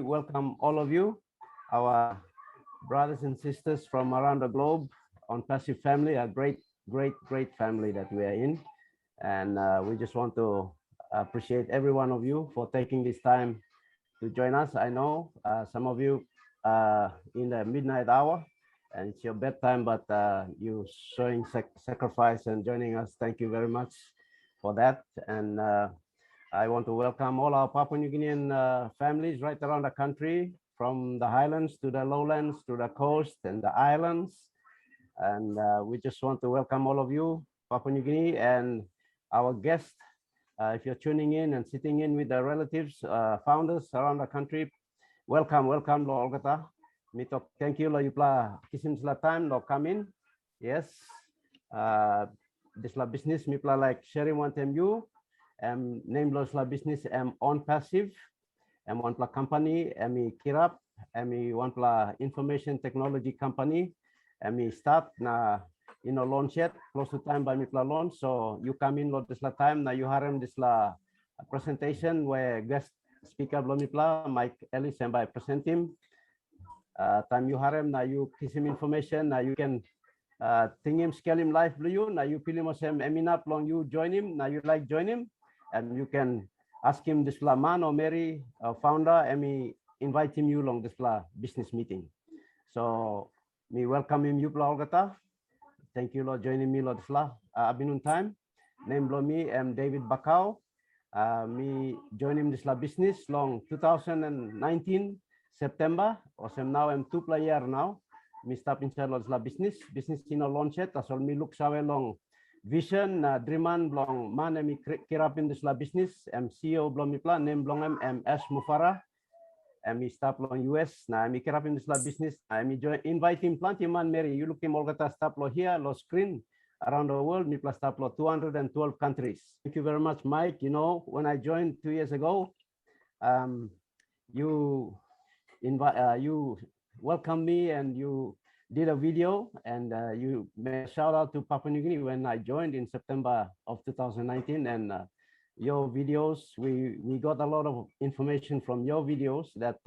welcome all of you, our brothers and sisters from around the globe on Passive Family, a great family that we are in. And we just want to appreciate every one of you for taking this time to join us. I know some of you in the midnight hour and it's your bedtime, but you showing sacrifice and joining us. Thank you very much for that. And I want to welcome all our Papua New Guinean families right around the country, from the highlands to the lowlands, to the coast and the islands. And we just want to welcome all of you, Papua New Guinea, and our guests. If you're tuning in and sitting in with the relatives, founders around the country, welcome lo Olgata. Mito, thank you lo yupla kisim sila time lo come in. Yes. This la business mipla like sharing one time you. Name los la business ONPASSIVE, one pla company, kirap, one pla information technology company, start na launch yet close to time by mipla launch. So you come in lot this la time na you harem this la presentation where guest speaker blo mipla Mike Ellis and by present him. Time you harem na you kisim information na you can thing him scale him live blue you na you feel him eminap long you join him na you like join him. And you can ask him this man or Mary, founder, and me invite him you along this business meeting. So me welcome him you Olgata. Thank you Lord joining me Lord this abinun time. Name blow me David Bakau. Me join him this business long 2019 September. Or now I'm 2 year now. Me stop inside Lord business launch it. As all me look sawe long. Vision dreaman blong man mi kirapin this business CEO blong mi plan name blong Ash Mufara mi stop long US na mi kirapin this business mi join invite him plenty man Mary you look him Olgata stop lo here lo screen around the world mi plus stop lo 212 countries. Thank you very much Mike. You know when I joined 2 years ago you welcomed me and you did a video and you made a shout out to Papua New Guinea when I joined in September of 2019 and your videos, we got a lot of information from your videos that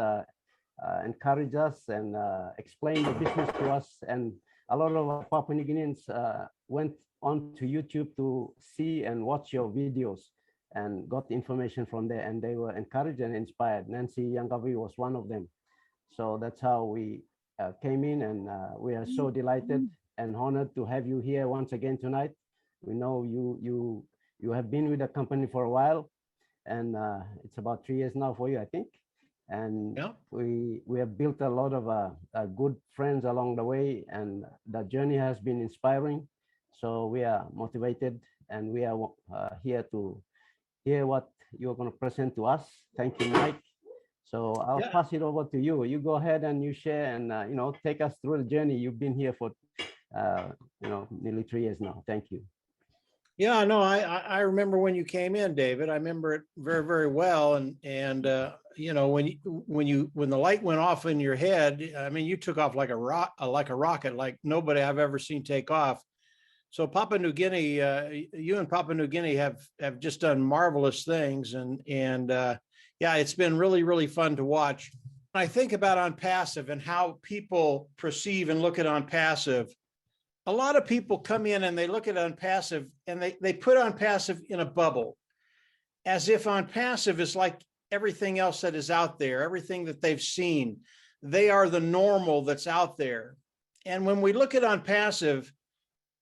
encourage us and explain the business to us, and a lot of Papua New Guineans went on to YouTube to see and watch your videos and got information from there, and they were encouraged and inspired. Nancy Yangavi was one of them. So that's how we came in, and we are so delighted and honored to have you here once again tonight. We know you have been with the company for a while, and it's about 3 years now for you, I think. And yeah, we have built a lot of good friends along the way, and the journey has been inspiring. So we are motivated, and we are here to hear what you're going to present to us. Thank you, Mike. So I'll pass it over to you. You go ahead and you share and take us through the journey. You've been here for nearly 3 years now. Thank you. Yeah, no, I remember when you came in, David. I remember it very, very well. And when the light went off in your head, I mean, you took off like a rocket, like nobody I've ever seen take off. So Papua New Guinea, you and Papua New Guinea have just done marvelous things, and yeah, it's been really, really fun to watch. When I think about ONPASSIVE and how people perceive and look at ONPASSIVE, a lot of people come in and they look at ONPASSIVE and they put ONPASSIVE in a bubble, as if ONPASSIVE is like everything else that is out there, everything that they've seen. They are the normal that's out there. And when we look at ONPASSIVE,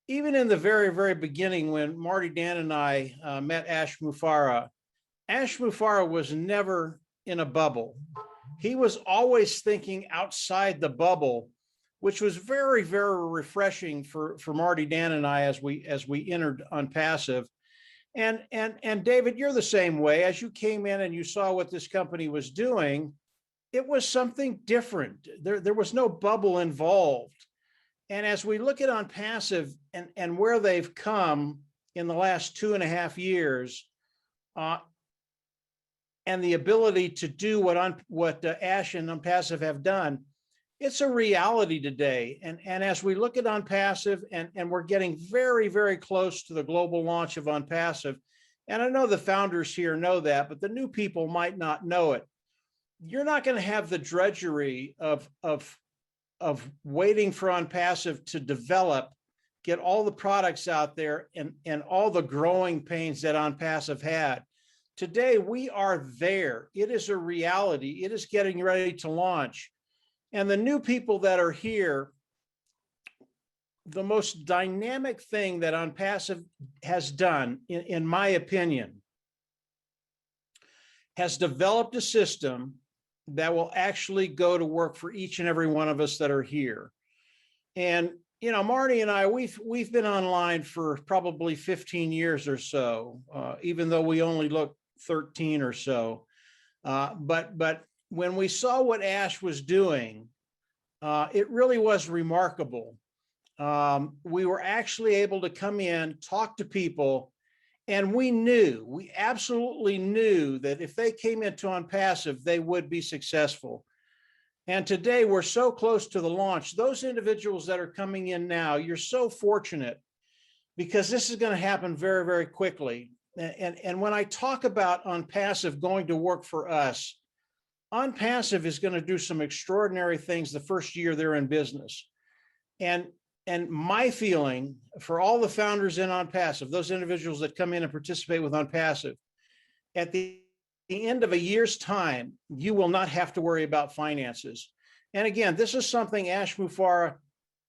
even in the very, very beginning, when Marty Dan and I met Ash Mufara was never in a bubble. He was always thinking outside the bubble, which was very, very refreshing for Marty Dan and I as we entered ONPASSIVE. And David, you're the same way. As you came in and you saw what this company was doing, it was something different. There was no bubble involved. And as we look at ONPASSIVE and where they've come in the last 2.5 years, and the ability to do what Ash and ONPASSIVE have done, it's a reality today. And as we look at ONPASSIVE, and we're getting very, very close to the global launch of ONPASSIVE, and I know the founders here know that, but the new people might not know it. you're not going to have the drudgery of waiting for ONPASSIVE to develop, get all the products out there, and all the growing pains that ONPASSIVE had. Today, we are there. It is a reality. It is getting ready to launch. And the new people that are here, the most dynamic thing that ONPASSIVE has done, in my opinion, has developed a system that will actually go to work for each and every one of us that are here. And, you know, Marty and I, we've been online for probably 15 years or so, even though we only look 13 or so. But when we saw what Ash was doing, it really was remarkable. We were actually able to come in, talk to people, and we absolutely knew that if they came into ONPASSIVE, they would be successful. And today we're so close to the launch. Those individuals that are coming in now, you're so fortunate, because this is going to happen very, very quickly. And when I talk about ONPASSIVE going to work for us, ONPASSIVE is going to do some extraordinary things the first year they're in business. And my feeling for all the founders in ONPASSIVE, those individuals that come in and participate with ONPASSIVE, at the end of a year's time, you will not have to worry about finances. And again, this is something Ash Mufareh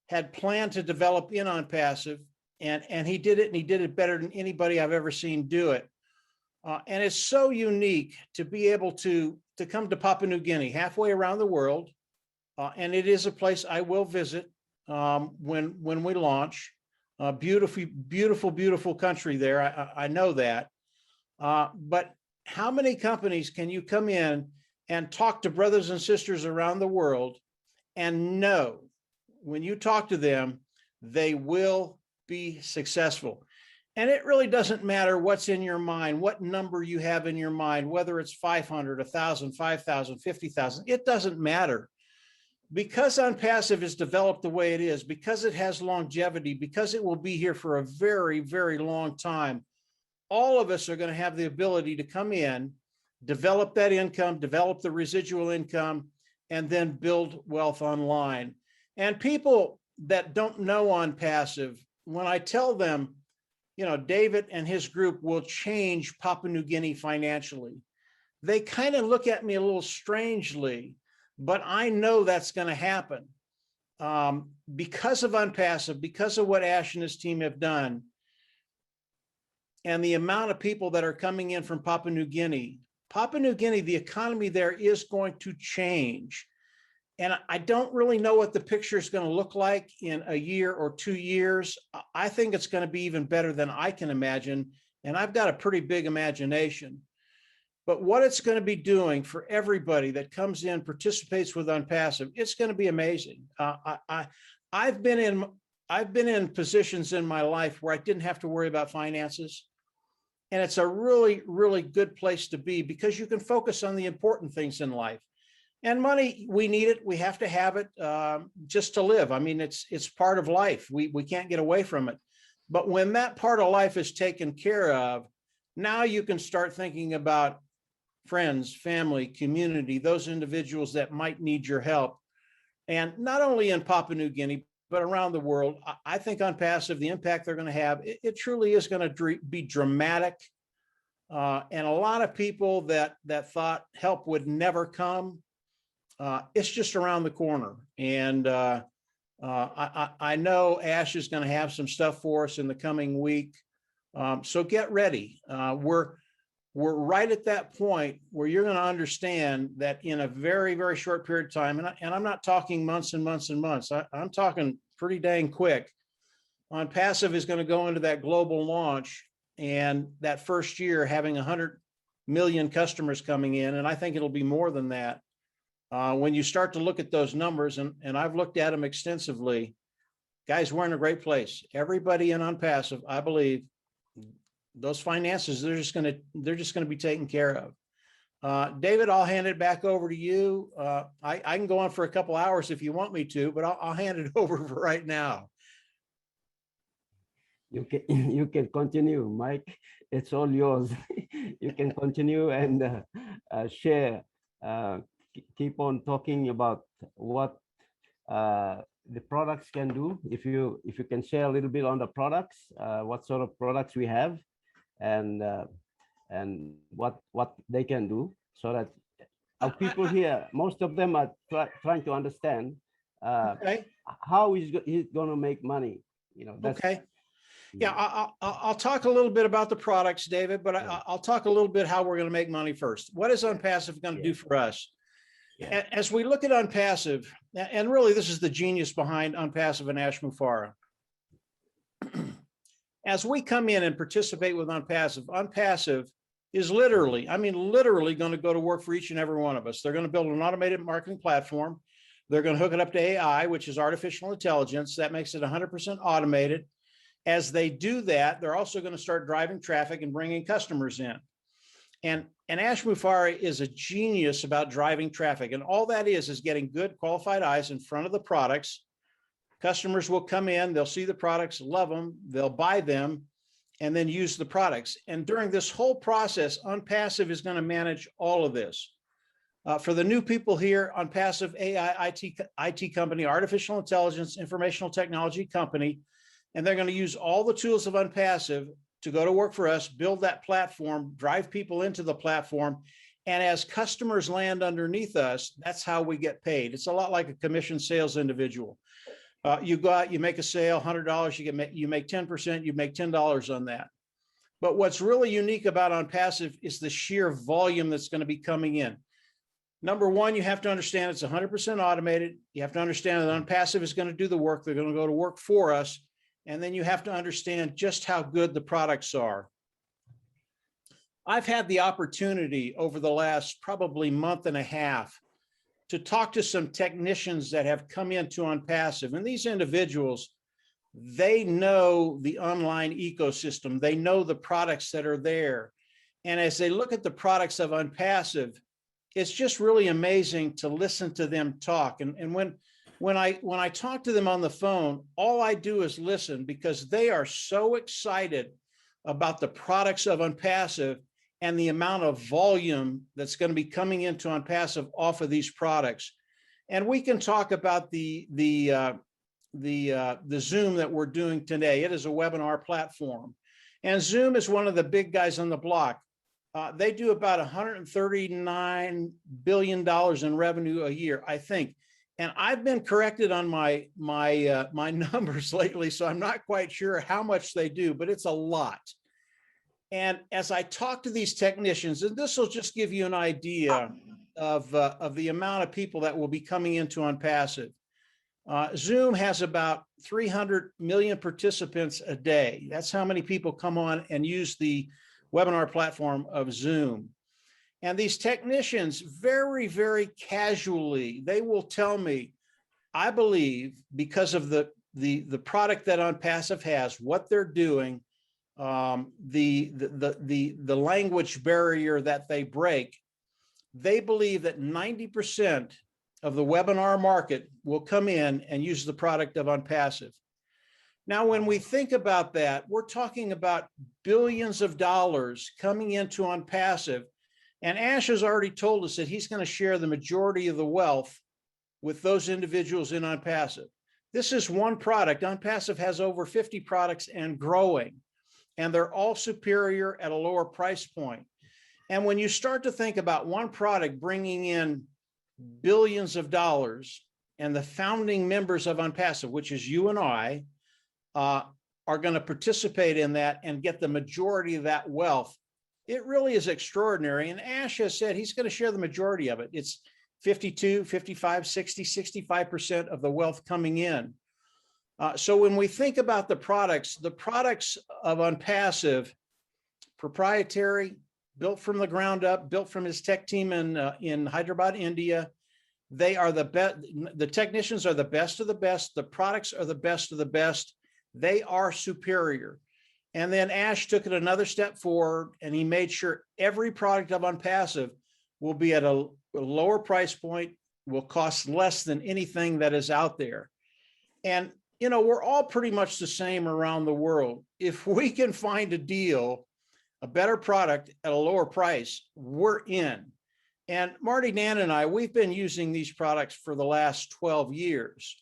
had planned to develop in ONPASSIVE, and he did it, and he did it better than anybody I've ever seen do it. And it's so unique to be able to come to Papua New Guinea, halfway around the world, and it is a place I will visit when we launch. Beautiful country there. I know that. But how many companies can you come in and talk to brothers and sisters around the world and know when you talk to them, they will be successful? And it really doesn't matter what's in your mind, what number you have in your mind, whether it's 500, 1,000, 5,000, 50,000, it doesn't matter. Because ONPASSIVE is developed the way it is, because it has longevity, because it will be here for a very, very long time, all of us are going to have the ability to come in, develop that income, develop the residual income, and then build wealth online. And people that don't know ONPASSIVE, when I tell them, you know, David and his group will change Papua New Guinea financially, they kind of look at me a little strangely. But I know that's going to happen because of ONPASSIVE, because of what Ash and his team have done, and the amount of people that are coming in from Papua New Guinea. Papua New Guinea, the economy there is going to change. And I don't really know what the picture is going to look like in a year or 2 years. I think it's going to be even better than I can imagine. And I've got a pretty big imagination. But what it's going to be doing for everybody that comes in, participates with ONPASSIVE, it's going to be amazing. I've been in positions in my life where I didn't have to worry about finances. And it's a really, really good place to be, because you can focus on the important things in life. And money, we need it. We have to have it just to live. I mean, it's part of life. We can't get away from it. But when that part of life is taken care of, now you can start thinking about friends, family, community, those individuals that might need your help. And not only in Papua New Guinea, but around the world. I think ONPASSIVE, the impact they're going to have, it truly is going to be dramatic. And a lot of people that thought help would never come, it's just around the corner. And I know Ash is going to have some stuff for us in the coming week. So get ready. We're right at that point where you're going to understand that in a very, very short period of time, and I'm not talking months and months and months, I'm talking pretty dang quick. ONPASSIVE is going to go into that global launch, and that first year having 100 million customers coming in, and I think it'll be more than that. When you start to look at those numbers, and I've looked at them extensively, guys, we're in a great place. Everybody in ONPASSIVE, I believe, those finances, they're just going to be taken care of. David, I'll hand it back over to you. I can go on for a couple hours if you want me to, but I'll hand it over for right now. You can continue, Mike. It's all yours. You can continue and share keep on talking about what the products can do. If you can share a little bit on the products, what sort of products we have, and what they can do, so that our people here, most of them are trying to understand Okay. how he's going to make money. That's Okay. Yeah, I'll talk a little bit about the products, David, but I'll talk a little bit how we're going to make money first. What is ONPASSIVE going to do for us? Yeah. As we look at ONPASSIVE, and really this is the genius behind ONPASSIVE and Ash Mufareh. As we come in and participate with ONPASSIVE is literally, I mean, literally going to go to work for each and every one of us. They're going to build an automated marketing platform. They're going to hook it up to AI, which is artificial intelligence. That makes it 100% automated. As they do that, they're also going to start driving traffic and bringing customers in. And Ash Mufareh is a genius about driving traffic. And all that is getting good qualified eyes in front of the products. Customers will come in, they'll see the products, love them, they'll buy them, and then use the products. And during this whole process, ONPASSIVE is going to manage all of this. For the new people here, ONPASSIVE AI IT company, artificial intelligence, informational technology company, and they're going to use all the tools of ONPASSIVE to go to work for us, build that platform, drive people into the platform. And as customers land underneath us, that's how we get paid. It's a lot like a commission sales individual. You go out, you make a sale, $100, you make 10%, you make $10 on that. But what's really unique about ONPASSIVE is the sheer volume that's going to be coming in. Number one, you have to understand it's 100% automated. You have to understand that ONPASSIVE is going to do the work. They're going to go to work for us. And then you have to understand just how good the products are. I've had the opportunity over the last probably month and a half to talk to some technicians that have come into ONPASSIVE. And these individuals, they know the online ecosystem. They know the products that are there. And as they look at the products of ONPASSIVE, it's just really amazing to listen to them talk. And when I talk to them on the phone, all I do is listen, because they are so excited about the products of ONPASSIVE and the amount of volume that's going to be coming into ONPASSIVE off of these products. And we can talk about the Zoom that we're doing today. It is a webinar platform. And Zoom is one of the big guys on the block. They do about $139 billion in revenue a year, I think. And I've been corrected on my numbers lately, so I'm not quite sure how much they do, but it's a lot. And as I talk to these technicians, and this will just give you an idea of the amount of people that will be coming into ONPASSIVE. Zoom has about 300 million participants a day. That's how many people come on and use the webinar platform of Zoom. And these technicians, very, very casually, they will tell me, I believe because of the product that ONPASSIVE has, what they're doing, the language barrier that they break, they believe that 90% of the webinar market will come in and use the product of ONPASSIVE. Now, when we think about that, we're talking about billions of dollars coming into ONPASSIVE. And Ash has already told us that he's going to share the majority of the wealth with those individuals in ONPASSIVE. This is one product. ONPASSIVE has over 50 products and growing, and they're all superior at a lower price point. And when you start to think about one product bringing in billions of dollars, and the founding members of ONPASSIVE, which is you and I, are going to participate in that and get the majority of that wealth, it really is extraordinary. And Ash has said he's going to share the majority of it. It's 52, 55, 60, 65% of the wealth coming in. So when we think about the products of ONPASSIVE, proprietary, built from the ground up, built from his tech team in Hyderabad, India, they are the best. The technicians are the best of the best. The products are the best of the best. They are superior. And then Ash took it another step forward, and he made sure every product of ONPASSIVE will be at a lower price point, will cost less than anything that is out there. And, you know, we're all pretty much the same around the world. If we can find a deal, a better product at a lower price, we're in. And Marty, Nan, and I, we've been using these products for the last 12 years.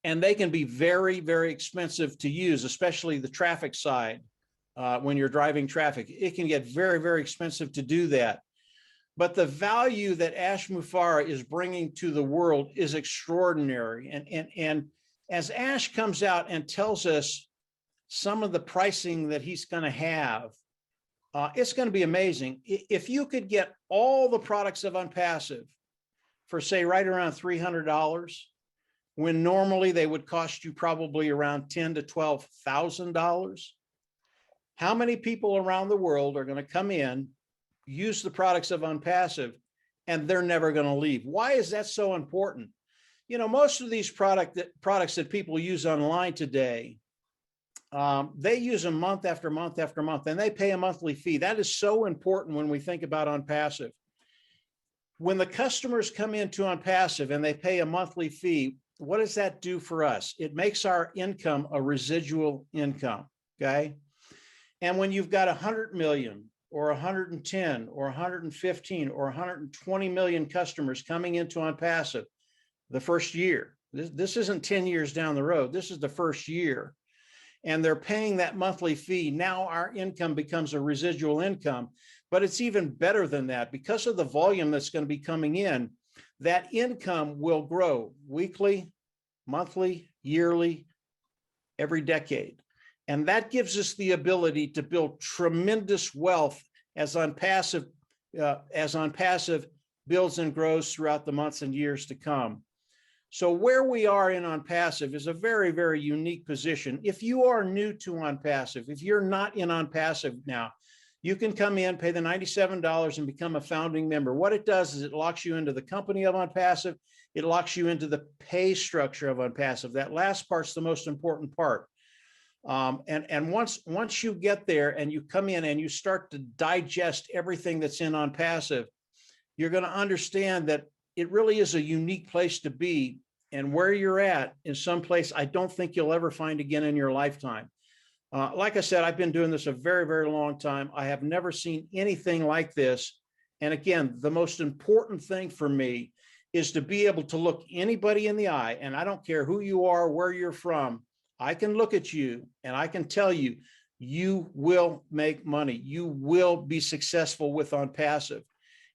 And they can be very, very expensive to use, especially the traffic side. When you're driving traffic, it can get very, very expensive to do that. But the value that Ash Mufareh is bringing to the world is extraordinary. And as Ash comes out and tells us some of the pricing that he's going to have, it's going to be amazing. If you could get all the products of ONPASSIVE for, say, right around $300, when normally they would cost you probably around $10,000 to $12,000, how many people around the world are going to come in, use the products of ONPASSIVE, and they're never going to leave? Why is that so important? You know, most of these products that people use online today, they use them month after month after month, and they pay a monthly fee. That is so important when we think about ONPASSIVE. When the customers come into ONPASSIVE and they pay a monthly fee, what does that do for us? It makes our income a residual income, okay? And when you've got 100 million or 110 or 115 or 120 million customers coming into ONPASSIVE the first year, this isn't 10 years down the road, this is the first year, and they're paying that monthly fee, now our income becomes a residual income. But it's even better than that. Because of the volume that's going to be coming in, that income will grow weekly, monthly, yearly, every decade. And that gives us the ability to build tremendous wealth as ONPASSIVE builds and grows throughout the months and years to come. So where we are in ONPASSIVE is a very, very unique position. If you are new to ONPASSIVE, if you're not in ONPASSIVE now, you can come in, pay the $97 and become a founding member. What it does is it locks you into the company of ONPASSIVE. It locks you into the pay structure of ONPASSIVE. That last part's the most important part. And once you get there and you come in and you start to digest everything that's in ONPASSIVE, you're going to understand that it really is a unique place to be. And where you're at is someplace I don't think you'll ever find again in your lifetime. Like I said, I've been doing this a very, very long time. I have never seen anything like this. And again, the most important thing for me is to be able to look anybody in the eye, and I don't care who you are, where you're from, I can look at you and I can tell you, you will make money. You will be successful with ONPASSIVE.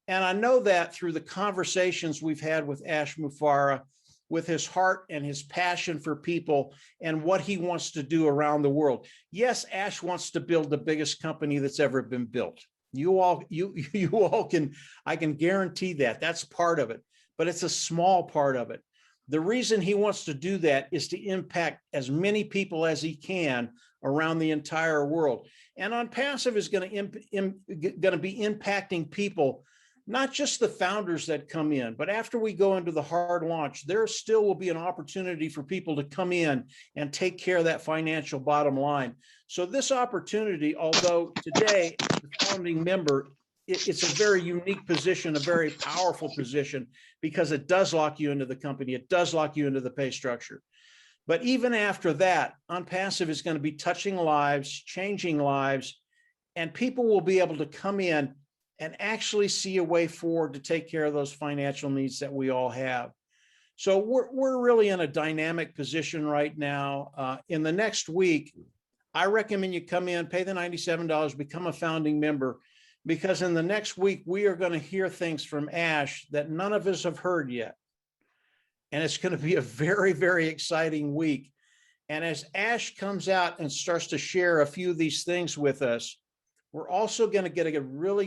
And I know that through the conversations we've had with Ash Mufareh, with his heart and his passion for people and what he wants to do around the world. Yes, Ash wants to build the biggest company that's ever been built. You all can, I can guarantee that. That's part of it, but it's a small part of it. The reason he wants to do that is to impact as many people as he can around the entire world. And ONPASSIVE is going to be impacting people, not just the founders that come in, but after we go into the hard launch, there still will be an opportunity for people to come in and take care of that financial bottom line. So this opportunity, although today, the founding member, it's a very unique position, a very powerful position, because it does lock you into the company. It does lock you into the pay structure. But even after that, ONPASSIVE is going to be touching lives, changing lives, and people will be able to come in and actually see a way forward to take care of those financial needs that we all have. So we're really in a dynamic position right now. In the next week, I recommend you come in, pay the $97, become a founding member, because in the next week, we are going to hear things from Ash that none of us have heard yet. And it's going to be a very, very exciting week. And as Ash comes out and starts to share a few of these things with us, we're also going to get a really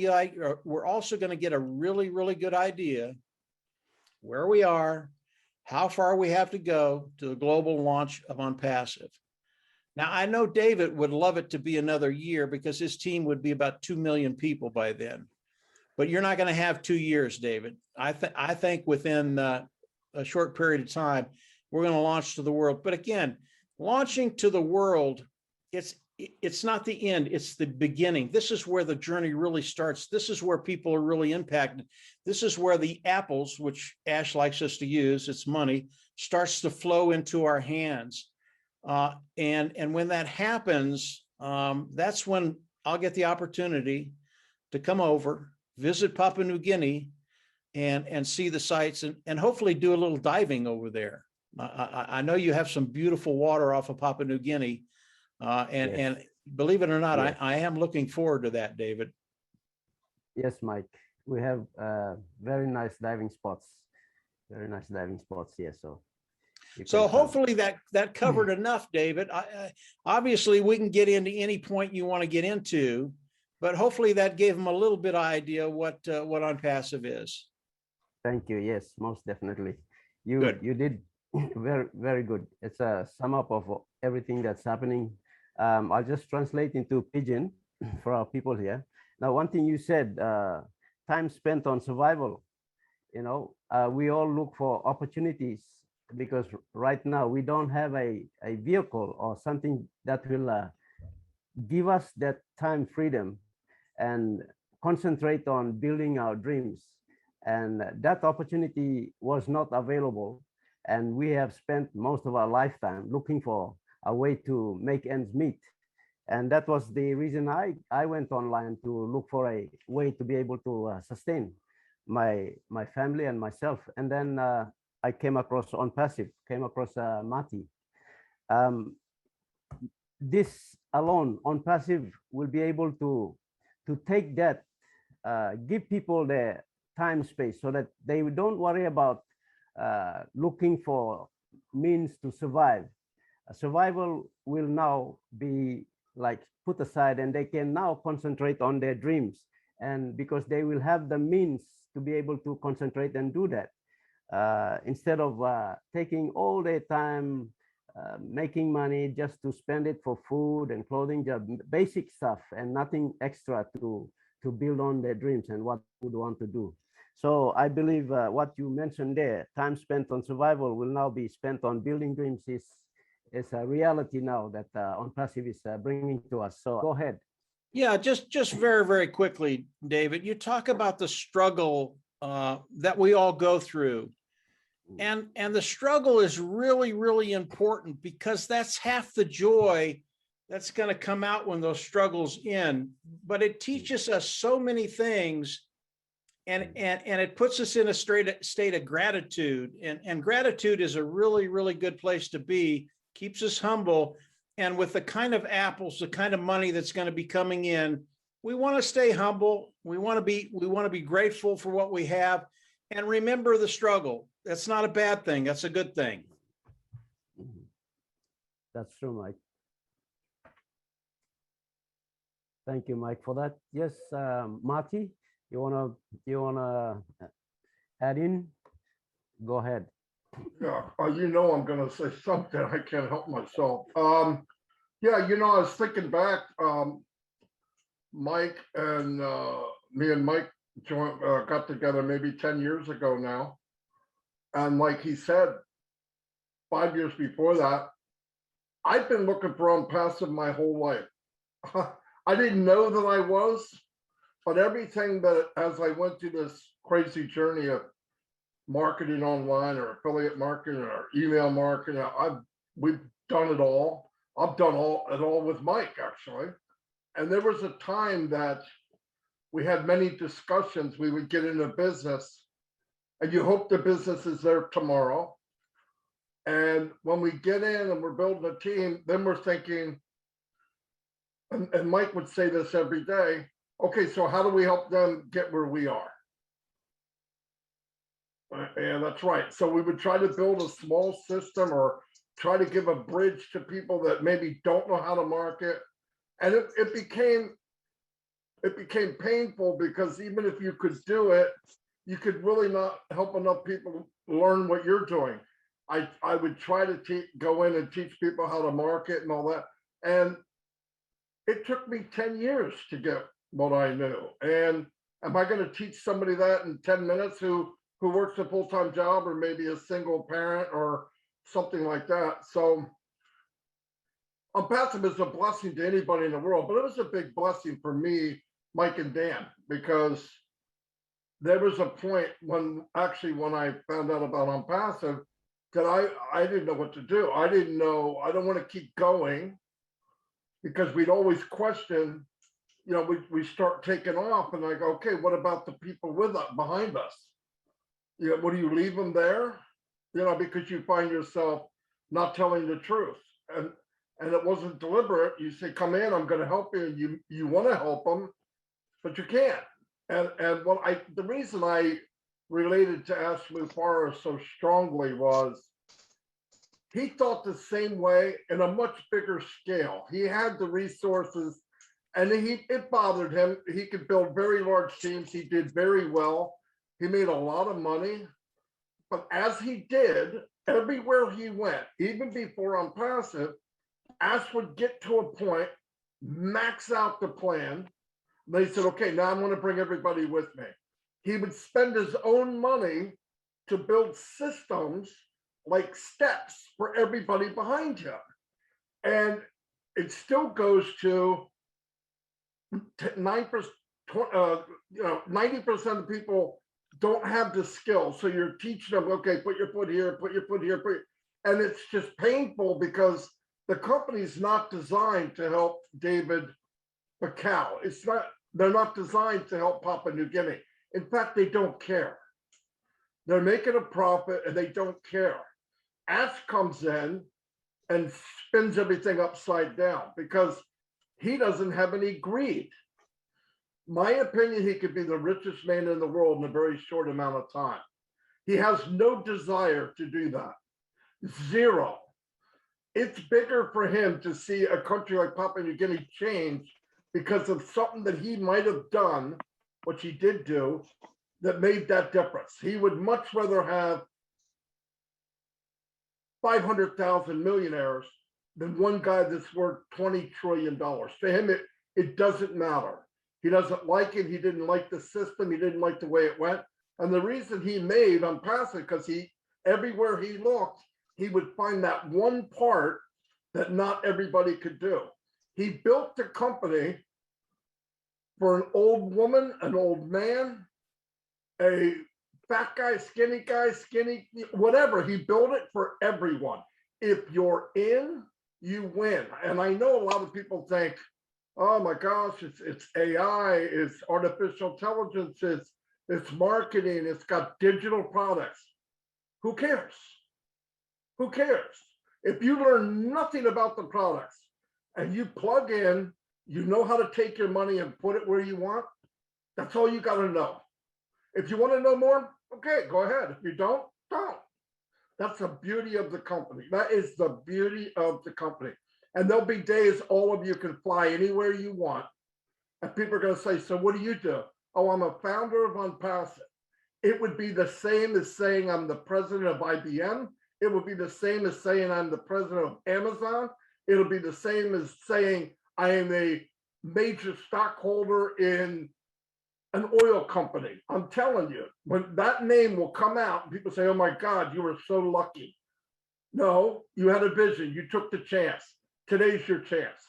good idea where we are, how far we have to go to the global launch of ONPASSIVE. Now, I know David would love it to be another year because his team would be about 2 million people by then. But you're not going to have 2 years, David. I think within a short period of time, we're going to launch to the world. But again, launching to the world, it's not the end, it's the beginning. This is where the journey really starts. This is where people are really impacted. This is where the apples, which Ash likes us to use, it's money, starts to flow into our hands. And when that happens, that's when I'll get the opportunity to come over visit Papua New Guinea and see the sights and hopefully do a little diving over there. I know you have some beautiful water off of Papua New Guinea. Yes. And believe it or not, Yes. I am looking forward to that, David. Yes, Mike. We have very nice diving spots. Very nice diving spots here. So So can come. hopefully that covered enough, David. Obviously, we can get into any point you want to get into, but hopefully that gave them a little bit of idea what ONPASSIVE is. Thank you. Yes, most definitely. You Good. you did very good. It's a sum up of everything that's happening. I'll just translate into Pidgin for our people here. Now, one thing you said, time spent on survival. You know, we all look for opportunities because right now we don't have a vehicle or something that will give us that time freedom and concentrate on building our dreams. And that opportunity was not available. And we have spent most of our lifetime looking for a way to make ends meet. And that was the reason I went online to look for a way to be able to sustain my family and myself. And then I came across ONPASSIVE, came across Mati. This alone, ONPASSIVE, will be able to take that, give people their time space so that they don't worry about looking for means to survive. Survival will now be like put aside and they can now concentrate on their dreams. And because they will have the means to be able to concentrate and do that, instead of taking all their time making money just to spend it for food and clothing, just basic stuff and nothing extra to build on their dreams and what would want to do. So I believe what you mentioned there, time spent on survival will now be spent on building dreams is a reality now that ONPASSIVE is bringing to us. So go ahead. Yeah, just very quickly, David, you talk about the struggle that we all go through. And the struggle is really important because that's half the joy that's going to come out when those struggles end. But it teaches us so many things, and it puts us in a state of gratitude. And gratitude is a really good place to be. Keeps us humble. And with the kind of apples, the kind of money that's going to be coming in, we want to stay humble. We want to be grateful for what we have, and remember the struggle. That's not a bad thing. That's a good thing. That's true, Mike. Thank you, Mike, for that. Yes, Marty, you wanna add in? Go ahead. Yeah, you know I'm going to say something. I can't help myself. Yeah, you know, I was thinking back. Mike and me and Mike got together maybe 10 years ago now. And like he said, 5 years before that, I've been looking for ONPASSIVE my whole life. I didn't know that I was, but everything that as I went through this crazy journey of marketing online or affiliate marketing or email marketing, we've done it all. I've done it all with Mike, actually. And there was a time that we had many discussions. We would get into business and you hope the business is there tomorrow. And when we get in and we're building a team, then we're thinking, and Mike would say this every day, okay, so how do we help them get where we are? Yeah, that's right. So we would try to build a small system or try to give a bridge to people that maybe don't know how to market. And it became painful because even if you could do it, you could really not help enough people learn what you're doing. I would try to go in and teach people how to market and all that. And it took me 10 years to get what I knew. And am I going to teach somebody that in 10 minutes who works a full-time job or maybe a single parent or something like that? So ONPASSIVE is a blessing to anybody in the world, but it was a big blessing for me, Mike and Dan, because there was a point when I found out about ONPASSIVE that I didn't know what to do. I didn't know, I don't want to keep going because we'd always question, you know, we start taking off, and I go, okay, what about the people with us, behind us? You know, what do you leave them there? You know, because you find yourself not telling the truth, and it wasn't deliberate. You say, come in, I'm going to help you, and you want to help them, but you can't. And what the reason I related to Ash Mufara so strongly was he thought the same way in a much bigger scale. He had the resources, and it bothered him. He could build very large teams. He did very well. He made a lot of money. But as he did, everywhere he went, even before ONPASSIVE, Ash would get to a point, max out the plan. They said, okay, now I'm going to bring everybody with me. He would spend his own money to build systems like steps for everybody behind him. And it still goes to 9%, 90% of people don't have the skill. So you're teaching them, okay, put your foot here, put your foot here, and it's just painful because the company's not designed to help David Macau. They're not designed to help Papua New Guinea. In fact, they don't care. They're making a profit and they don't care. Ash comes in and spins everything upside down because he doesn't have any greed. My opinion, he could be the richest man in the world in a very short amount of time. He has no desire to do that. Zero. It's bigger for him to see a country like Papua New Guinea change because of something that he might have done, which he did do, that made that difference. He would much rather have 500,000 millionaires than one guy that's worth $20 trillion. To him, it doesn't matter. He doesn't like it. He didn't like the system. He didn't like the way it went. And the reason he made ONPASSIVE, because everywhere he looked, he would find that one part that not everybody could do. He built the company for an old woman, an old man, a fat guy, skinny, whatever. He built it for everyone. If you're in, you win. And I know a lot of people think, oh my gosh, it's AI, it's artificial intelligence, it's marketing, it's got digital products. Who cares? Who cares? If you learn nothing about the products and you plug in, you know how to take your money and put it where you want, that's all you got to know. If you want to know more, okay, go ahead. If you don't. That's the beauty of the company. That is the beauty of the company. And there'll be days all of you can fly anywhere you want. And people are going to say, so what do you do? Oh, I'm a founder of ONPASSIVE. It would be the same as saying I'm the president of IBM. It would be the same as saying I'm the president of Amazon. It'll be the same as saying I am a major stockholder in an oil company. I'm telling you, when that name will come out, people say, oh my God, you were so lucky. No, you had a vision. You took the chance. Today's your chance.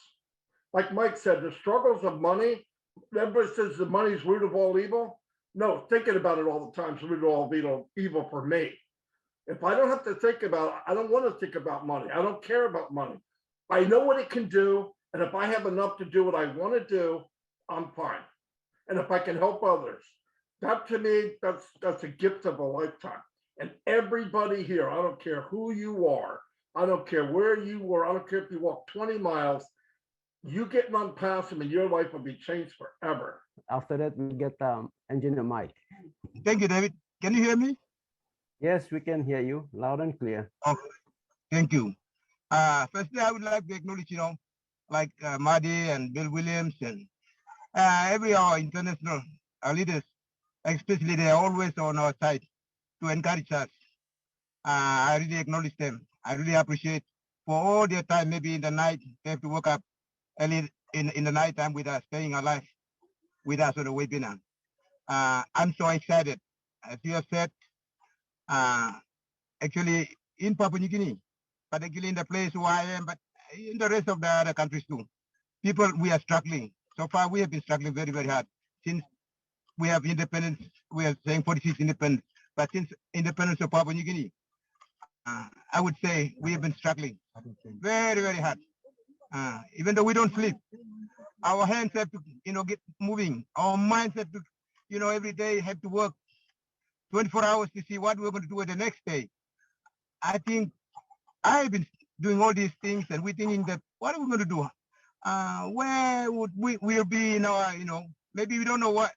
Like Mike said, the struggles of money, everybody says the money's root of all evil. No, thinking about it all the time is root of all evil for me. If I don't have to think about it, I don't want to think about money. I don't care about money. I know what it can do. And if I have enough to do what I want to do, I'm fine. And if I can help others, that to me, that's a gift of a lifetime. And everybody here, I don't care who you are, I don't care where you were, I don't care if you walk 20 miles, you get ONPASSIVE and your life will be changed forever. After that, we get Engineer Mike. Thank you, David. Can you hear me? Yes, we can hear you loud and clear. Okay. Thank you. Firstly, I would like to acknowledge, like Mahdi and Bill Williams and every our international leaders, especially they are always on our side to encourage us. I really acknowledge them. I really appreciate for all their time, maybe in the night, they have to wake up early in the night time with us, staying alive with us on the webinar. I'm so excited. As you have said, actually in Papua New Guinea, particularly in the place where I am, but in the rest of the other countries too, people, we are struggling. So far, we have been struggling very, very hard. Since we have independence, we are saying 46 independence, but since independence of Papua New Guinea, I would say we have been struggling very, very hard. Even though we don't sleep, our hands have to, get moving. Our minds have to, every day have to work 24 hours to see what we're going to do the next day. I think I've been doing all these things, and we're thinking that what are we going to do? Where would we'll be in our, maybe we don't know what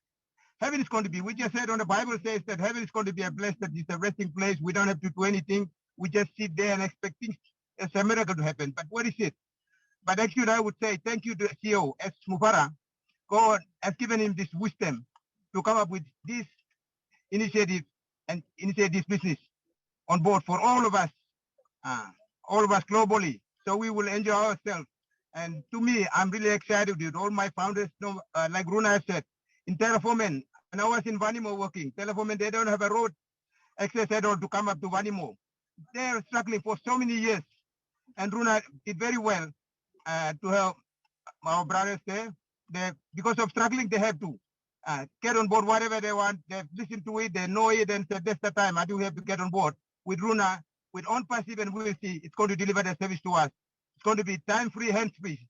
heaven is going to be. We just said on the Bible says that heaven is going to be a blessed, that it's a resting place. We don't have to do anything. We just sit there and expect things as a miracle to happen. But what is it? But actually, I would say thank you to CEO S. Mufara. God has given him this wisdom to come up with this initiative and initiate this business on board for all of us globally. So we will enjoy ourselves. And to me, I'm really excited with all my founders. Like Runa said, in Terraformen, when I was in Vanimo working, Terraformen, they don't have a road access at all to come up to Vanimo. They're struggling for so many years. And Runa did very well to help our brothers there. Because of struggling, they have to get on board whatever they want. They've listened to it, they know it, and said, that's the time. I think we have to get on board with Runa, with ONPASSIVE, and we'll see it's going to deliver the service to us. It's going to be time-free, hands-free.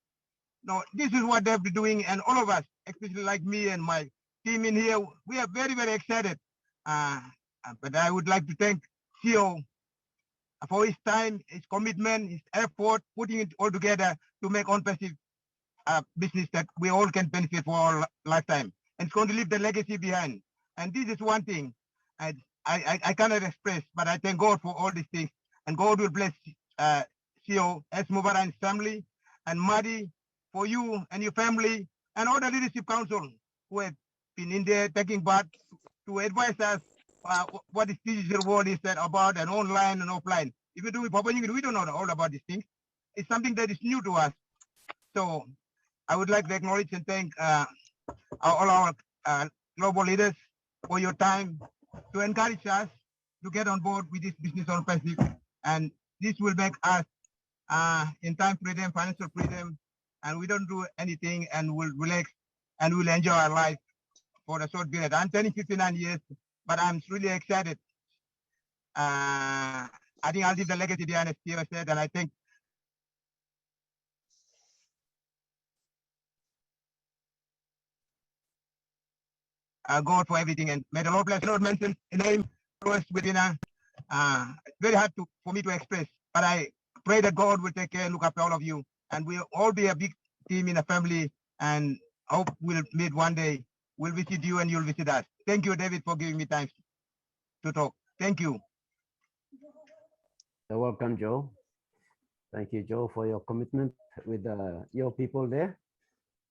Now, this is what they've been doing, and all of us, especially like me and my team in here, we are very, very excited. But I would like to thank CEO for his time, his commitment, his effort, putting it all together to make ONPASSIVE a business that we all can benefit for our lifetime. And it's going to leave the legacy behind. And this is one thing I cannot express, but I thank God for all these things. And God will bless CEO S. Mubara and his family, and Madi, for you and your family, and all the leadership council who have been in there taking part to advise us what this digital world is about, and online and offline. If you do with Papua New Guinea, we don't know all about these things. It's something that is new to us. So I would like to acknowledge and thank all our global leaders for your time to encourage us to get on board with this business ONPASSIVE. And this will make us in time freedom, financial freedom, and we don't do anything, and we'll relax and we'll enjoy our life for a short period. I'm turning 59 years, but I'm really excited. I think I'll leave the legacy behind, as Steve said, and I think God for everything, and may the Lord bless. Lord mention a name within very hard for me to express, but I pray that God will take care and look after all of you, and we'll all be a big team in a family, and hope we'll meet one day. We'll visit you and you'll visit us. Thank you, David, for giving me time to talk. Thank you. You're welcome, Joe. Thank you, Joe, for your commitment with your people there.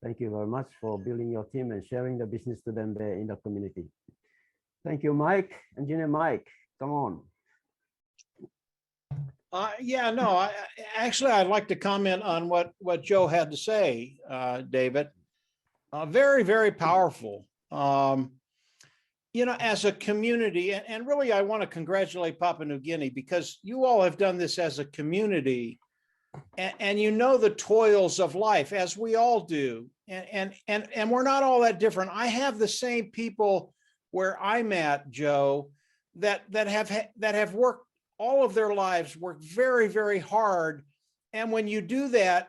Thank you very much for building your team and sharing the business to them there in the community. Thank you, Mike. Engineer Mike, come on. Yeah, no, actually, I'd like to comment on what Joe had to say, David. Very, very powerful. You know, as a community, and really, I want to congratulate Papua New Guinea, because you all have done this as a community, and you know the toils of life, as we all do, and we're not all that different. I have the same people where I'm at, Joe, that have worked all of their lives, worked very, very hard, and when you do that,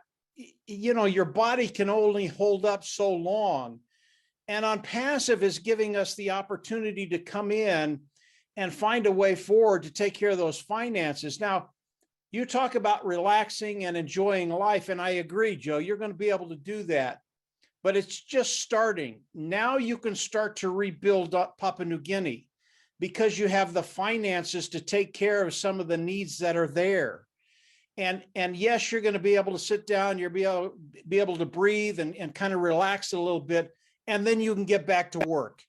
you know, your body can only hold up so long. And ONPASSIVE is giving us the opportunity to come in and find a way forward to take care of those finances. Now, you talk about relaxing and enjoying life, and I agree, Joe, you're going to be able to do that, but it's just starting. Now you can start to rebuild up Papua New Guinea because you have the finances to take care of some of the needs that are there. And yes, you're going to be able to sit down, you'll be able to breathe and kind of relax a little bit, and then you can get back to work,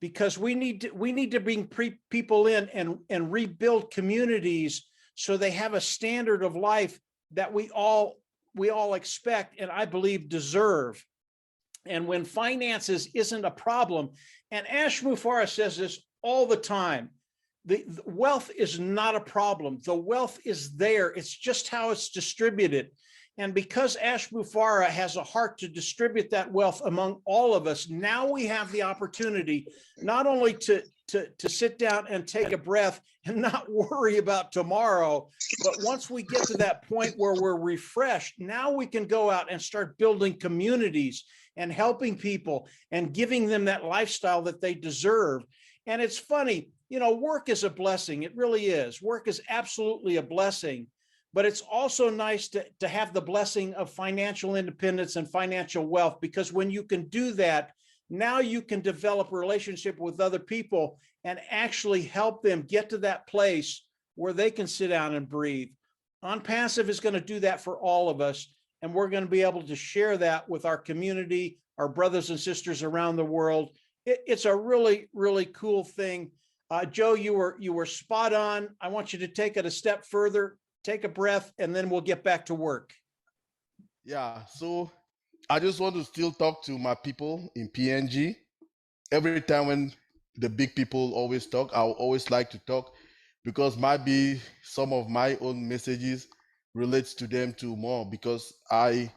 because we need to bring people in and rebuild communities so they have a standard of life that we all expect, and I believe deserve. And when finances isn't a problem, and Ash Mufara says this all the time, the wealth is not a problem. The wealth is there. It's just how it's distributed. And because Ash Mufara has a heart to distribute that wealth among all of us, now we have the opportunity not only to to sit down and take a breath and not worry about tomorrow. But once we get to that point where we're refreshed, now we can go out and start building communities and helping people and giving them that lifestyle that they deserve. And it's funny, you know, work is a blessing. It really is. Work is absolutely a blessing. But it's also nice to have the blessing of financial independence and financial wealth, because when you can do that, now you can develop a relationship with other people and actually help them get to that place where they can sit down and breathe. ONPASSIVE is going to do that for all of us, and we're going to be able to share that with our community, our brothers and sisters around the world. It's a really, really cool thing. Joe, you were spot on. I want you to take it a step further, take a breath, and then we'll get back to work. Yeah, so I just want to still talk to my people in PNG. Every time when the big people always talk, I always like to talk, because maybe some of my own messages relates to them too more, because I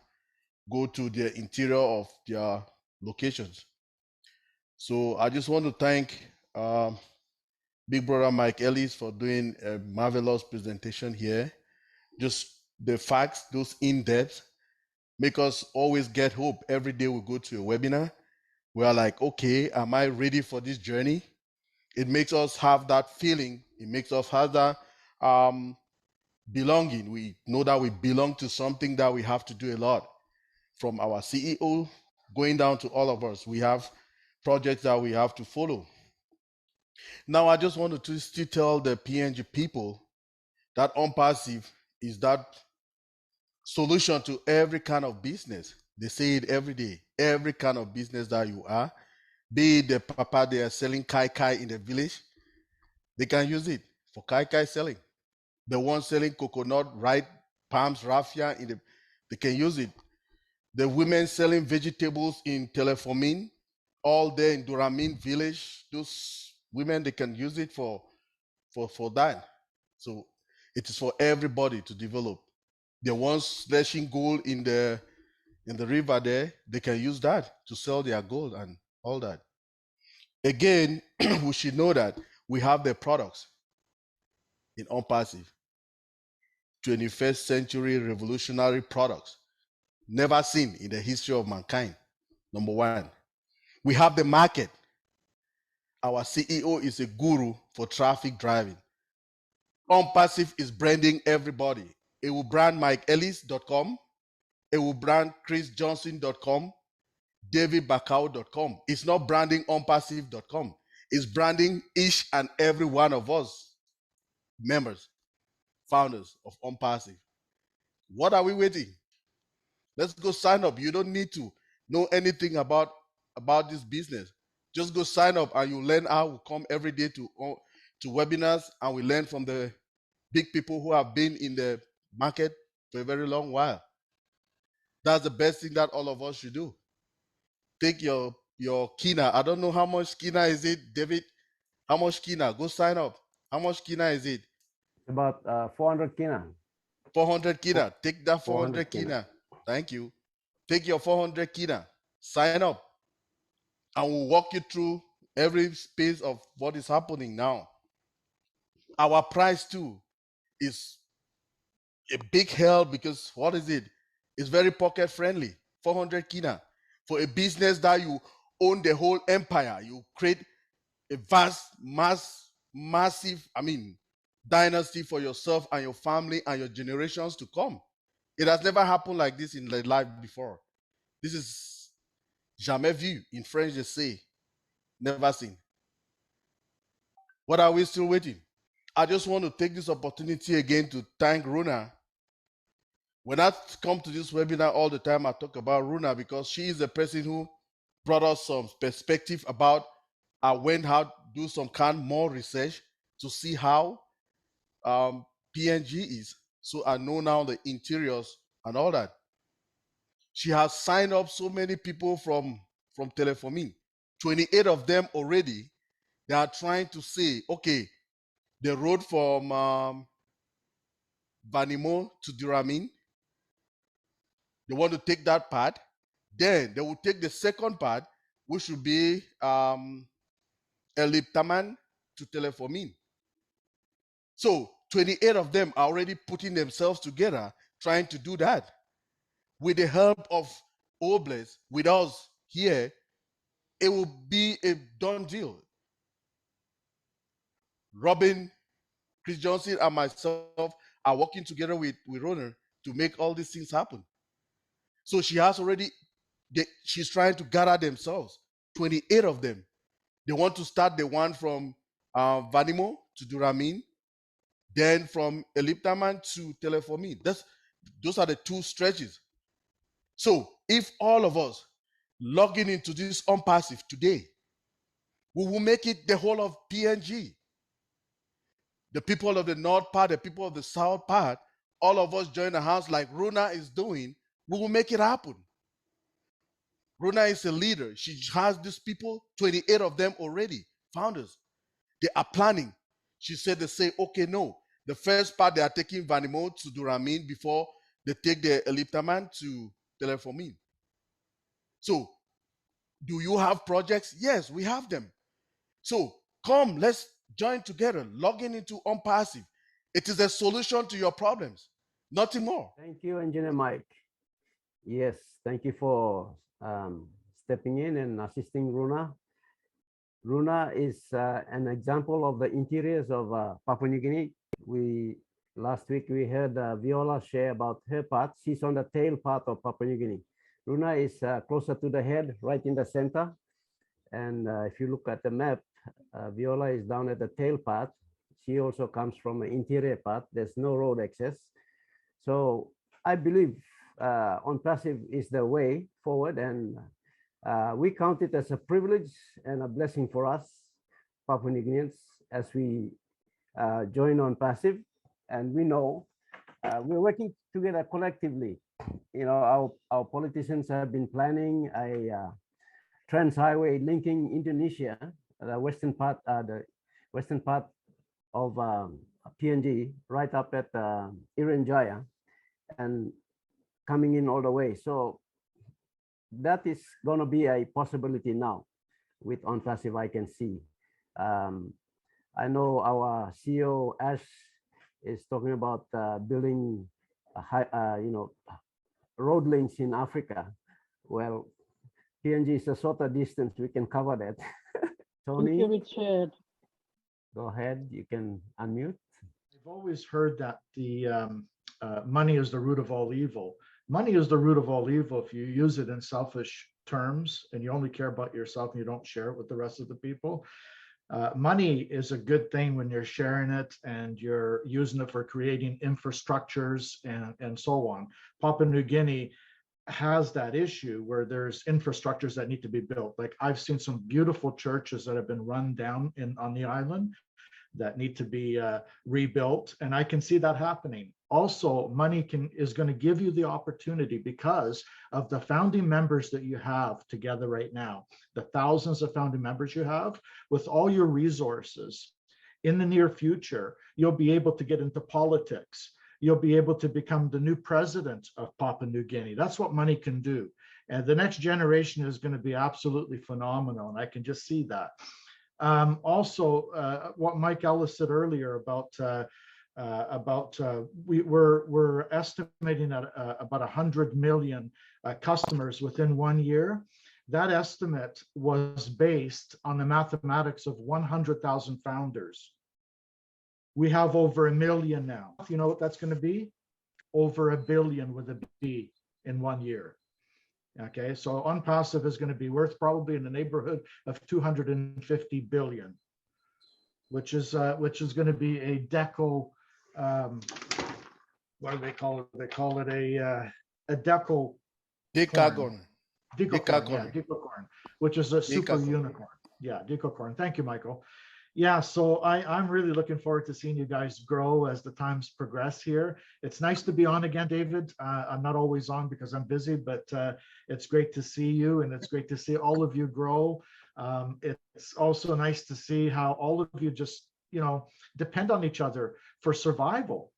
go to the interior of their locations. So I just want to thank Big Brother Mike Ellis for doing a marvelous presentation here. Just the facts, those in-depth, make us always get hope. Every day we go to a webinar, we are like, okay, am I ready for this journey? It makes us have that feeling. It makes us have that belonging. We know that we belong to something, that we have to do a lot. From our CEO going down to all of us, we have projects that we have to follow. Now, I just wanted to still tell the PNG people that ONPASSIVE is that solution to every kind of business. They say it every day. Every kind of business that you are, be it the papa they are selling kai kai in the village, they can use it for kai kai selling. The one selling coconut, ripe palms, raffia, they can use it. The women selling vegetables in Telefomin, all there in Duramin village, those women, they can use it for that. So it is for everybody to develop. The ones slashing gold in the river there, they can use that to sell their gold and all that. Again, we should know that we have the products in ONPASSIVE. 21st century revolutionary products, never seen in the history of mankind. Number one, we have the market. Our CEO is a guru for traffic driving. ONPASSIVE is branding everybody. It will brand MikeEllis.com. It will brand ChrisJohnson.com, DavidBacau.com. It's not branding ONPASSIVE.com. It's branding each and every one of us, members, founders of ONPASSIVE. What are we waiting? Let's go sign up. You don't need to know anything about this business. Just go sign up and you learn how we come every day to webinars, and we learn from the big people who have been in the market for a very long while. That's the best thing that all of us should do. Take your Kina. I don't know how much Kina is it, David. How much Kina? Go sign up. How much Kina is it? About 400 Kina. 400 Kina. Take that 400 Kina. Thank you. Take your 400 Kina. Sign up. And we'll walk you through every space of what is happening now. Our price too is a big help, because what is it? It's very pocket friendly. 400 Kina. For a business that you own the whole empire, you create a massive, dynasty for yourself and your family and your generations to come. It has never happened like this in life before. This is jamais vu. In French, they say, never seen. What are we still waiting? I just want to take this opportunity again to thank Runa. When I come to this webinar all the time, I talk about Runa, because she is the person who brought us some perspective about I went out, do some more research to see how PNG is. So I know now the interiors and all that. She has signed up so many people from Telefomin. 28 of them already. They are trying to say, okay, the road from Vanimo to Duramin, they want to take that part. Then they will take the second part, which will be Eliptaman to telephone. So 28 of them are already putting themselves together, trying to do that. With the help of Obles, with us here, it will be a done deal. Robin, Chris Johnson, and myself are working together with Rona to make all these things happen. So she has already, she's trying to gather themselves, 28 of them. They want to start the one from Vanimo to Duramin, then from Eliptaman to Teleformin. Those are the two stretches. So if all of us logging into this ONPASSIVE today, we will make it the whole of PNG. The people of the north part, the people of the south part, all of us join the house like Rona is doing, we will make it happen. Rona is a leader. She has these people, 28 of them already, founders. They are planning. She said they say, okay, no. The first part, they are taking Vanimo to Duramin before they take the Eliptaman to Teleformin. So, do you have projects? Yes, we have them. So, come, let's join together, logging into ONPASSIVE. It is a solution to your problems, nothing more. Thank you, Engineer Mike. Yes, thank you for stepping in and assisting Runa. Runa is an example of the interiors of Papua New Guinea. Last week we heard Viola share about her part. She's on the tail part of Papua New Guinea. Runa is closer to the head, right in the center. And if you look at the map, Viola is down at the tail part. She also comes from an interior part. There's no road access. So I believe ONPASSIVE is the way forward, and we count it as a privilege and a blessing for us, Papua New Guineans, as we join ONPASSIVE. And we know we're working together collectively. You know, our politicians have been planning a trans highway linking Indonesia, the western part of PNG, right up at Irian Jaya, and coming in all the way. So that is going to be a possibility now with ONPASSIVE, I can see. I know our CEO Ash is talking about building road links in Africa. Well, PNG is a shorter distance, we can cover that. Tony, Thank you, Richard. Go ahead, you can unmute. I've always heard that the money is the root of all evil. Money is the root of all evil if you use it in selfish terms and you only care about yourself and you don't share it with the rest of the people. Money is a good thing when you're sharing it and you're using it for creating infrastructures and so on. Papua New Guinea has that issue where there's infrastructures that need to be built. Like I've seen some beautiful churches that have been run down on the island that need to be rebuilt, and I can see that happening. Also, money is going to give you the opportunity, because of the founding members that you have together right now, the thousands of founding members you have, with all your resources. In the near future, you'll be able to get into politics. You'll be able to become the new president of Papua New Guinea. That's what money can do. And the next generation is going to be absolutely phenomenal, and I can just see that. Also, what Mike Ellis said earlier about we're estimating at about 100 million customers within 1 year. That estimate was based on the mathematics of 100,000 founders. We have over 1 million now. You know what that's going to be? Over 1 billion with a B in 1 year. Okay, so ONPASSIVE is going to be worth probably in the neighborhood of 250 billion, which is going to be a deco. What do they call it? They call it a deco. Decacorn. Decacorn, yeah, decacorn, which is a super unicorn. Yeah, decacorn. Thank you, Michael. Yeah, so I'm really looking forward to seeing you guys grow as the times progress here. It's nice to be on again, David. I'm not always on because I'm busy, but it's great to see you, and it's great to see all of you grow. It's also nice to see how all of you just, depend on each other for survival.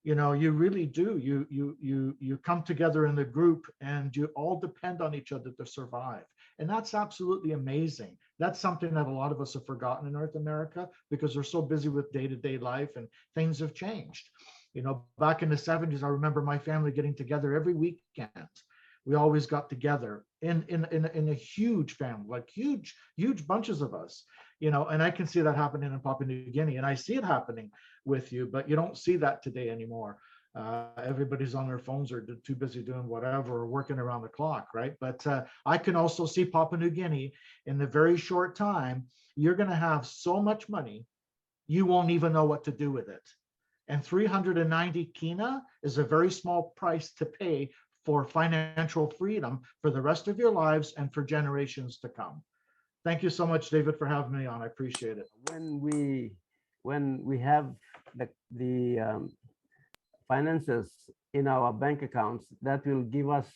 You really do. You come together in the group and you all depend on each other to survive. And that's absolutely amazing. That's something that a lot of us have forgotten in North America because we're so busy with day-to-day life and things have changed. You know, back in the 70s, I remember my family getting together every weekend. We always got together in a huge family, like huge bunches of us, you know, and I can see that happening in Papua New Guinea, and I see it happening with you, but you don't see that today anymore. Everybody's on their phones or too busy doing whatever or working around the clock, right? But I can also see Papua New Guinea in the very short time, you're going to have so much money, you won't even know what to do with it. And 390 kina is a very small price to pay for financial freedom for the rest of your lives and for generations to come. Thank you so much, David, for having me on. I appreciate it. When we have the finances in our bank accounts, that will give us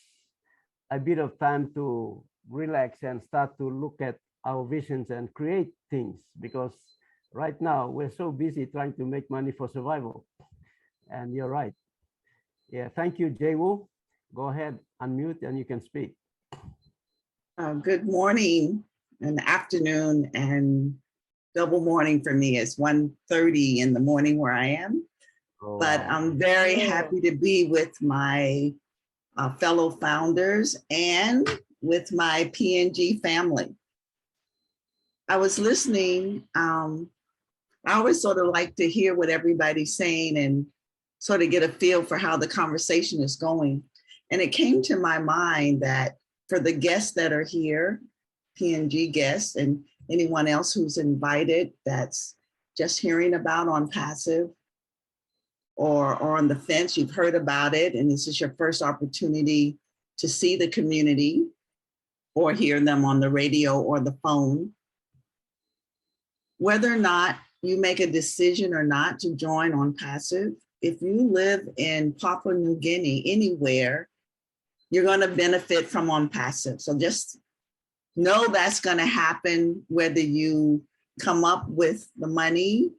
a bit of time to relax and start to look at our visions and create things, because right now we're so busy trying to make money for survival. And you're right. Yeah, thank you, Jay-Woo. Go ahead, unmute, and you can speak. Good morning and afternoon and double morning for me. It's 1:30 in the morning where I am. Oh, but wow. I'm very happy to be with my fellow founders and with my PNG family. I was listening. I always sort of like to hear what everybody's saying and sort of get a feel for how the conversation is going. And it came to my mind that for the guests that are here, PNG guests, and anyone else who's invited that's just hearing about ONPASSIVE or on the fence, you've heard about it, and this is your first opportunity to see the community or hear them on the radio or the phone. Whether or not you make a decision or not to join ONPASSIVE, if you live in Papua New Guinea, anywhere, you're going to benefit from ONPASSIVE. So just know that's going to happen whether you come up with the money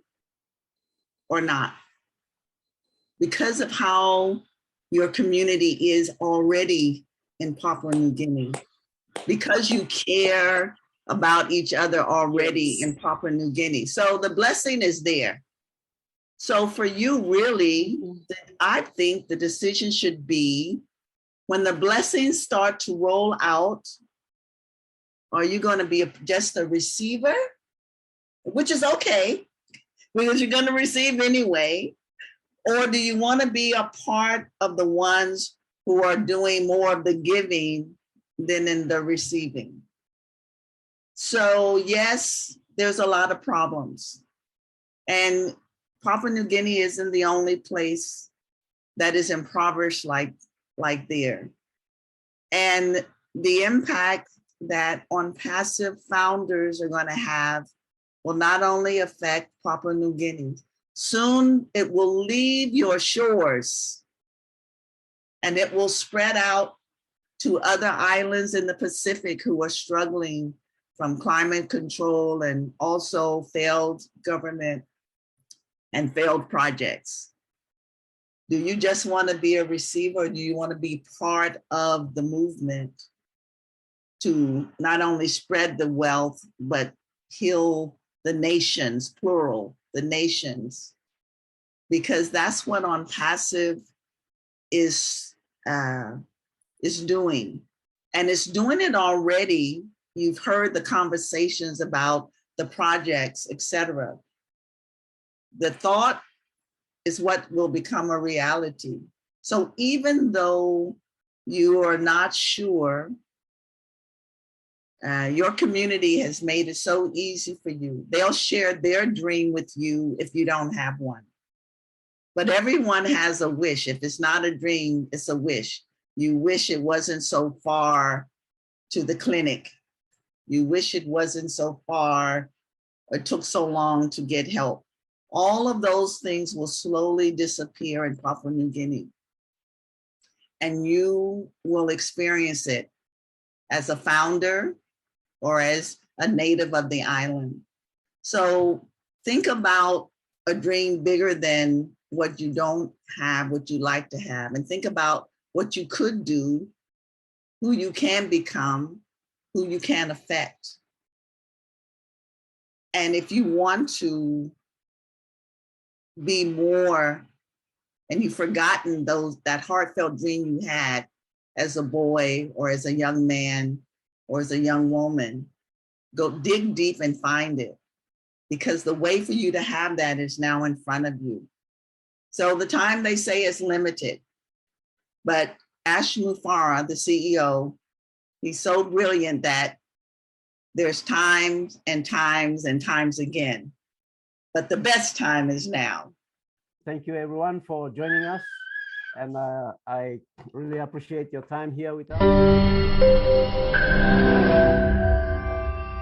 or not. Because of how your community is already in Papua New Guinea, because you care about each other already in Papua New Guinea. So the blessing is there. So for you, really, I think the decision should be when the blessings start to roll out, are you going to be just a receiver, which is okay, because you're going to receive anyway, or do you want to be a part of the ones who are doing more of the giving than in the receiving? So yes, there's a lot of problems. And Papua New Guinea isn't the only place that is impoverished like there. And the impact that ONPASSIVE founders are going to have will not only affect Papua New Guinea. Soon it will leave your shores and it will spread out to other islands in the Pacific who are struggling from climate control and also failed government and failed projects. Do you just want to be a receiver, or do you want to be part of the movement to not only spread the wealth, but heal the nations, plural, the nations? Because that's what ONPASSIVE is doing. And it's doing it already. You've heard the conversations about the projects, etc. The thought is what will become a reality. So even though you are not sure, your community has made it so easy for you. They'll share their dream with you if you don't have one. But everyone has a wish. If it's not a dream, it's a wish. You wish it wasn't so far to the clinic. You wish it wasn't so far, or took so long to get help. All of those things will slowly disappear in Papua New Guinea. And you will experience it as a founder or as a native of the island. So think about a dream bigger than what you don't have, what you like to have, and think about what you could do, who you can become, who you can affect. And if you want to be more, and you've forgotten that heartfelt dream you had as a boy or as a young man or as a young woman, go dig deep and find it, because the way for you to have that is now in front of you. So the time, they say, is limited, but Ash Mufareh, the CEO, he's so brilliant that there's times and times and times again, but the best time is now. Thank you everyone for joining us. And I really appreciate your time here with us.